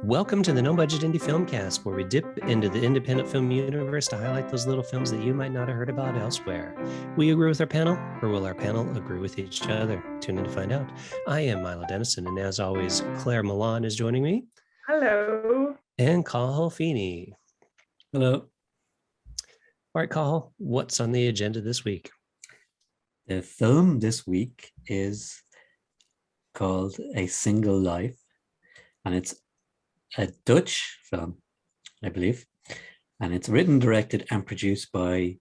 Welcome to the No Budget Indie Filmcast, where we dip into the independent film universe to highlight those little films that you might not have heard about elsewhere. Will you agree with our panel, or will our panel agree with each other? Tune in to find out. I am Milo Dennison, and as always, Claire Milan is joining me. Hello. And Cathal Feeney. Hello. All right, Cathal, what's on the agenda this week? The film this week is called A Single Life, and it's a Dutch film, I believe, and it's written, directed, and produced by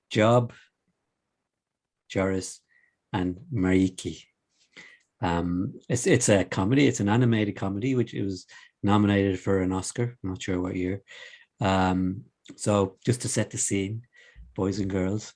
Job, Joris, and Marieke. It's a comedy. It's an animated comedy, which it was nominated for an Oscar. I'm not sure what year. So just to set the scene, boys and girls,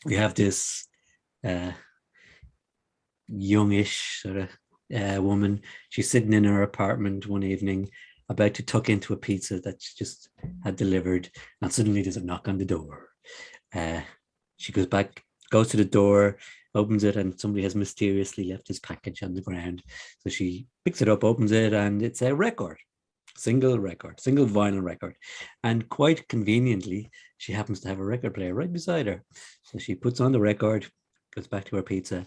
we have this youngish sort of woman. She's sitting in her apartment one evening, about to tuck into a pizza that she just had delivered, and suddenly there's a knock on the door. She goes to the door, opens it, and somebody has mysteriously left his package on the ground. So she picks it up, opens it, and it's a record. Single vinyl record. And quite conveniently, she happens to have a record player right beside her. So she puts on the record, goes back to her pizza,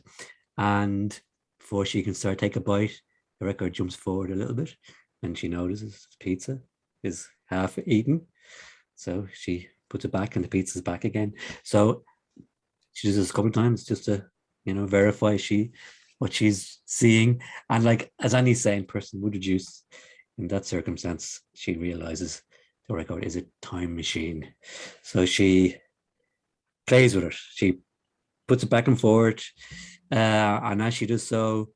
and before she can start take a bite, the record jumps forward a little bit, and she notices the pizza is half eaten. So she puts it back, and the pizza's back again. So she does this a couple of times just to, verify what she's seeing. And like, as any sane person would deduce, in that circumstance, she realizes the record is a time machine. So she plays with it. She puts it back and forth. And as she does so,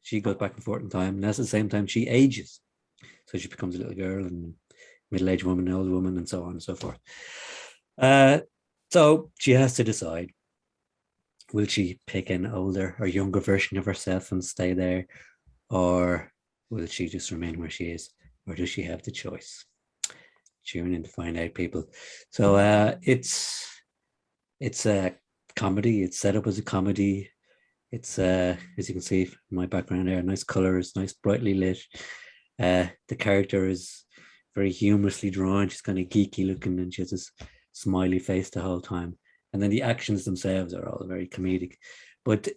she goes back and forth in time. And at the same time, she ages. So she becomes a little girl and middle-aged woman, an old woman, and so on and so forth. So she has to decide, will she pick an older or younger version of herself and stay there? Or will she just remain where she is? Or does she have the choice? Tune in to find out, people. So it's a comedy. It's set up as a comedy. It's as you can see from my background there, nice colors, nice brightly lit. The character is very humorously drawn. She's kind of geeky looking, and she has this smiley face the whole time. And then the actions themselves are all very comedic. But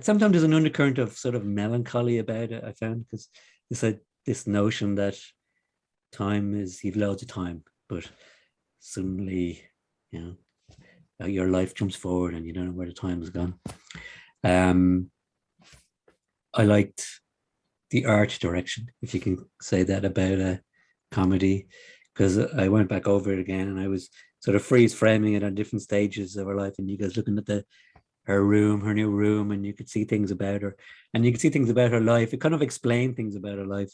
sometimes there's an undercurrent of sort of melancholy about it, I found, because it's this notion that you've loads of time, but suddenly, your life jumps forward and you don't know where the time has gone. I liked the art direction, if you can say that about a comedy, because I went back over it again and I was sort of freeze framing it on different stages of her life, and you guys looking at her new room, and you could see things about her, and you could see things about her life. It kind of explained things about her life.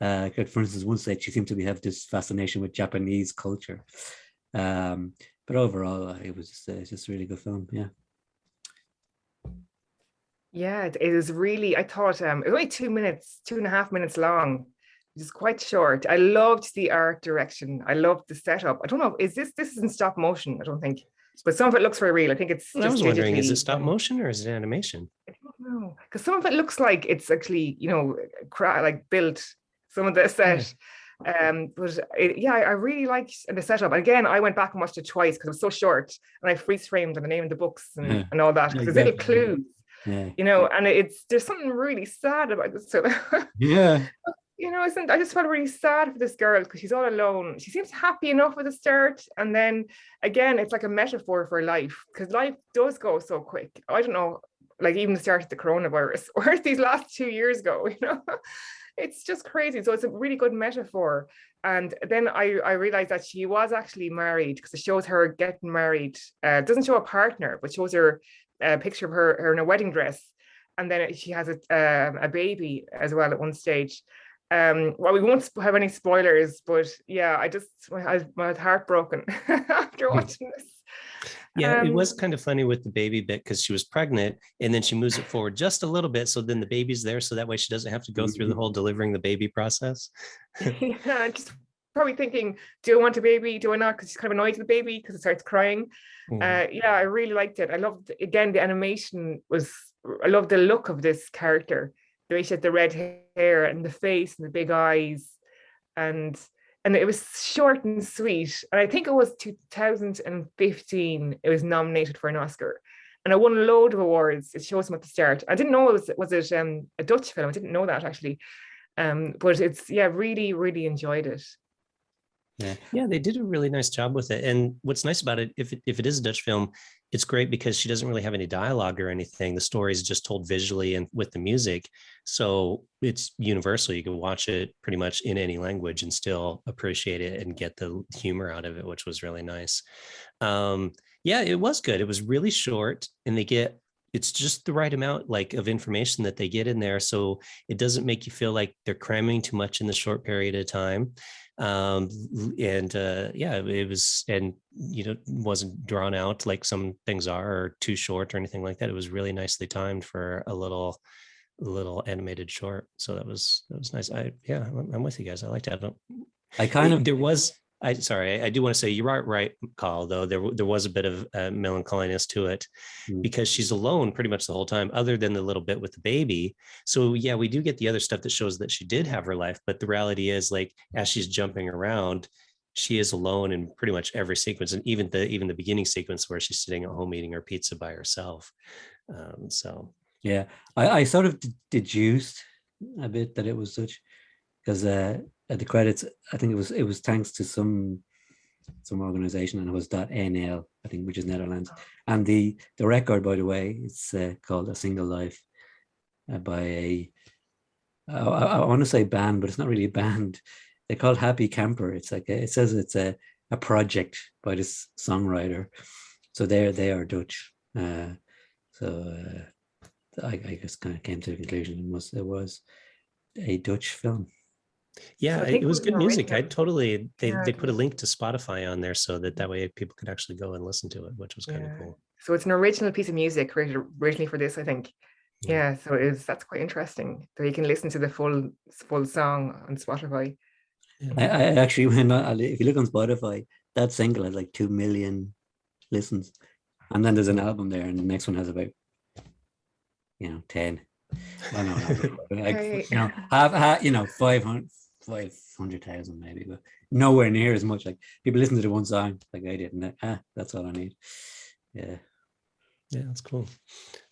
For instance, one stage she seemed to have this fascination with Japanese culture. But overall, it was just a really good film. Yeah. Yeah, it is really, I thought it was only 2.5 minutes long, which is quite short. I loved the art direction. I loved the setup. I don't know, this isn't stop motion, I don't think. But some of it looks very real. I think it's I was wondering, is it stop motion or is it animation? I don't know, because some of it looks like it's actually, like built, some of the set. But I really liked the setup. Again, I went back and watched it twice because it was so short, and I freeze framed and the name of the books and all that, because there's little clues, and there's something really sad about this. So yeah. I just felt really sad for this girl because she's all alone. She seems happy enough at the start, and then again, it's like a metaphor for life, because life does go so quick. I don't know, like even the start of the coronavirus, where's these last 2 years go? It's just crazy. So it's a really good metaphor. And then I realized that she was actually married, because it shows her getting married. It doesn't show a partner, but shows her a picture of her in a wedding dress, and then she has a baby as well at one stage. Well, we won't have any spoilers, but yeah, I was heartbroken after watching this. Yeah, it was kind of funny with the baby bit, because she was pregnant and then she moves it forward just a little bit, so then the baby's there, so that way she doesn't have to go through the whole delivering the baby process. Yeah, just probably thinking, do I want a baby? Do I not? Because she's kind of annoyed with the baby because it starts crying. Yeah, I really liked it. I loved, again, the animation I loved the look of this character. the way she had the red hair and the face and the big eyes, and it was short and sweet. And I think it was 2015 it was nominated for an Oscar, and I won a load of awards. It shows them at the start. I didn't know it was a Dutch film. I didn't know that actually. But it's really, really enjoyed it. Yeah, they did a really nice job with it. And what's nice about it, if it is a Dutch film, it's great because she doesn't really have any dialogue or anything. The story is just told visually and with the music. So it's universal. You can watch it pretty much in any language and still appreciate it and get the humor out of it, which was really nice. Yeah, it was good. It was really short, and it's just the right amount of information that they get in there. So it doesn't make you feel like they're cramming too much in the short period of time. It was, and wasn't drawn out like some things are, or too short or anything like that. It was really nicely timed for a little animated short. So that was nice. I'm with you guys. I liked it. I do want to say you're right, Carl, though there was a bit of melancholiness to it because she's alone pretty much the whole time, other than the little bit with the baby. So yeah, we do get the other stuff that shows that she did have her life, but the reality is, like, as she's jumping around, she is alone in pretty much every sequence, and even the beginning sequence where she's sitting at home eating her pizza by herself. Yeah, I sort of deduced a bit that it was such, because at the credits, I think it was thanks to some organization, and it was .nl, I think, which is Netherlands. And the record, by the way, it's called A Single Life, by I want to say band, but it's not really a band. They're called Happy Camper. It's like it says it's a project by this songwriter. So they are Dutch. I just kind of came to the conclusion it was a Dutch film. Yeah, So it was good music. They put a was. link to Spotify on there so that way people could actually go and listen to it, which was kind of cool. So it's an original piece of music created originally for this, I think. Yeah, so that's quite interesting. So you can listen to the full song on Spotify. Yeah. I actually went on, if you look on Spotify, that single had like 2 million listens, and then there's an album there, and the next one has about 10. Well, no, like, half 500,000 maybe, but nowhere near as much. Like, people listen to the one song like I did, and that's all I need. Yeah, that's cool.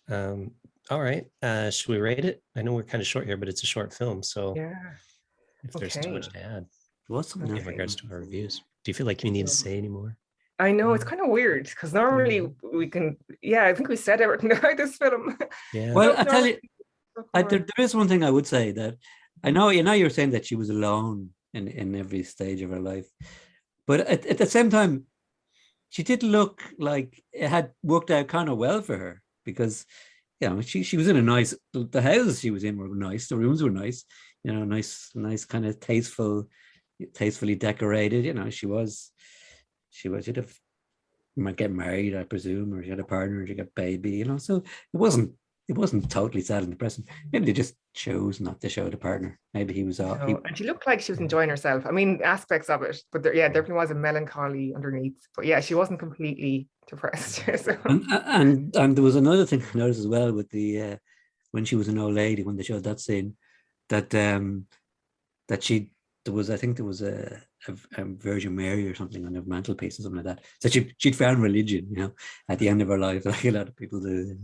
All right, should we rate it? I know we're kind of short here, but it's a short film, so if there's too much to add in regards to our reviews, do you feel like you need to say any more? I know it's kind of weird because normally we can. Yeah, I think we said everything about this film. Yeah. Well, I tell you, there is one thing I would say, that I know you're saying that she was alone in every stage of her life, but at the same time, she did look like it had worked out kind of well for her, because she was in the houses she was in were nice, the rooms were nice, nice kind of tastefully decorated. She'd have might get married, I presume, or she had a partner, or she got a baby, so it wasn't totally sad and depressing. Maybe they just chose not to show the partner. Maybe he was off. And she looked like she was enjoying herself. I mean, aspects of it, but there definitely was a melancholy underneath. But yeah, she wasn't completely depressed. So. And there was another thing I noticed as well with the when she was an old lady, when they showed that scene, that there was a Virgin Mary or something on the mantelpiece or something like that. So she'd found religion, at the end of her life, like a lot of people do.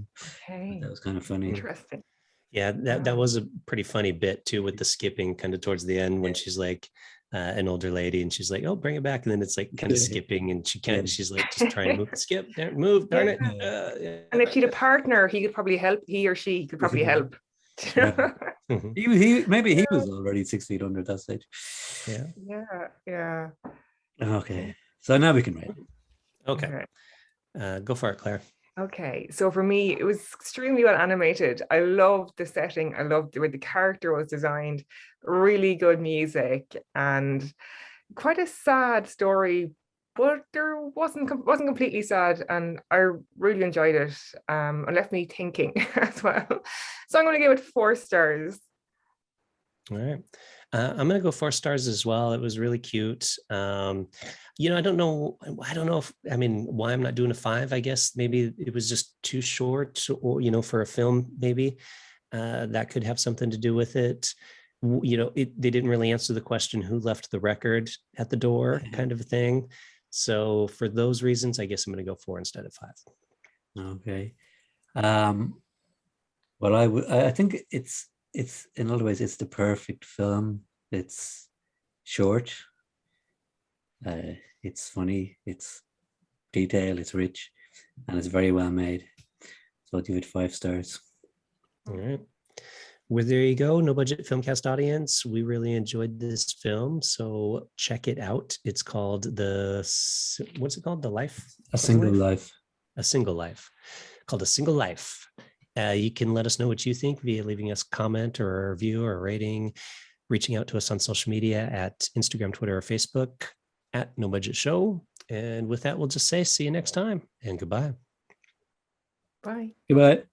Okay. That was kind of funny. Interesting. Yeah, that was a pretty funny bit too, with the skipping kind of towards the end when she's like an older lady and she's like, "Oh, bring it back," and then it's like kind of skipping and she can't. She's like just trying to move, darn it. And if she had a partner, he could probably help. He or she could probably help. He was already 6 feet under at that stage. Yeah. Okay, so now we can write. Okay. Go for it, Claire. Okay, so for me, it was extremely well animated. I loved the setting. I loved the way the character was designed. Really good music and quite a sad story, but there wasn't completely sad, and I really enjoyed it. It left me thinking as well. So I'm going to give it 4 stars. All right. I'm going to go 4 stars as well. It was really cute. I don't know why I'm not doing a 5. I guess maybe it was just too short, or, for a film, maybe. that could have something to do with it. They didn't really answer the question, who left the record at the door, kind of a thing. So for those reasons, I guess I'm going to go 4 instead of 5. Okay. Well, I think it's in other ways, it's the perfect film. It's short. It's funny. It's detailed. It's rich, and it's very well made. So I'll give it 5 stars. All right. Well, there you go. No Budget Filmcast audience. We really enjoyed this film, so check it out. It's called what's it called? The Life? A Single Life. A Single Life. Called A Single Life. You can let us know what you think via leaving us a comment or a review or a rating, reaching out to us on social media at Instagram, Twitter, or Facebook at No Budget Show. And with that, we'll just say see you next time and goodbye. Bye. Goodbye.